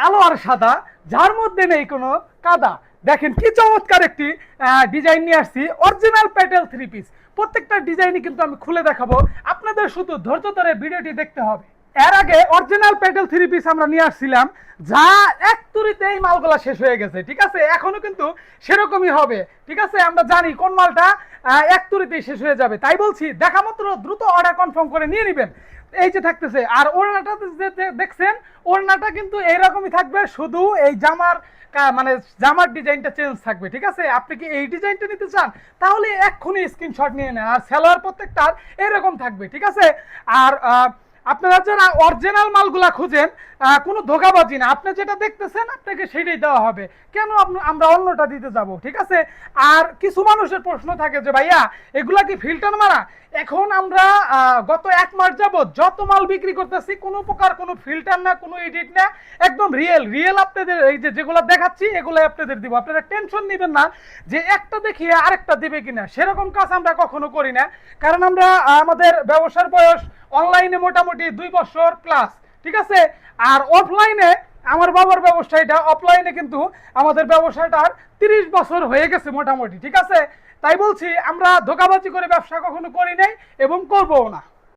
কালো আর সাদা, যার মধ্যে নেই কোনো কাদা। দেখেন কি চমৎকার একটি ডিজাইন নিয়ে আসছি, অরিজিনাল প্যাটেল থ্রি পিস। প্রত্যেকটা ডিজাইনই কিন্তু আমি খুলে দেখাবো, আপনাদের শুধু ধৈর্য ধরে ভিডিওটি দেখতে হবে। এর আগে অরিজিনাল প্যাটেল থ্রি পিস আমরা নিয়ে আসছিলাম, যা এক তুড়িতে এই মালগুলা শেষ হয়ে গেছে, ঠিক আছে? এখনো কিন্তু সেরকমই হবে, ঠিক আছে? আমরা জানি কোন মালটা এক তুড়িতেই শেষ হয়ে যাবে, তাই বলছি দেখা মাত্র দ্রুত অর্ডার কনফার্ম করে নিয়ে নেবেন। এই যে থাকতেছে, আর ওড়নাটা যে দেখছেন, ওড়নাটা কিন্তু এইরকমই থাকবে, শুধু এই জামার মানে জামার ডিজাইনটা চেঞ্জ থাকবে, ঠিক আছে? আপনি কি এই ডিজাইনটা নিতে চান, তাহলে এক্ষুনি স্ক্রিনশট নিয়ে নেন। আর সালোয়ার প্রত্যেকটার এরকম থাকবে, ঠিক আছে? আর আপনারা যারা অরিজিনাল মালগুলা খুঁজেন, কোনো ধোকাবাজি না, আপনি যেটা দেখতেছেন আপনাকে সেটাই দেওয়া হবে। কেন আমরা অন্যটা দিতে যাব, ঠিক আছে? আর কিছু মানুষের প্রশ্ন থাকে যে ভাইয়া এগুলা কি ফিল্টার মারা? এখন আমরা গত 1 মাস যাবত যত মাল বিক্রি করতেছি, কোনো প্রকার কোনো ফিল্টার না, কোনো এডিট না, একদম রিয়েল আপনাদের এই যে যেগুলো দেখাচ্ছি এগুলো আপনাদের দিব। আপনারা টেনশন নেবেন না যে একটা দেখিয়ে আরেকটা দিবে কিনা, সেরকম কাজ আমরা কখনো করি না। কারণ আমরা আমাদের ব্যবসার বয়স অনলাইনে মোটামুটি 2 বছর প্লাস, ঠিক আছে? আর অফলাইনে আমার বাবার ব্যবসায়টা, অফলাইনে কিন্তু আমাদের ব্যবসাটার 30 বছর হয়ে গেছে মোটামুটি, ঠিক আছে? তাই বলছি আমরা ধোকাবাজি করে ব্যবসা কখনো করি নাই এবং করবো না।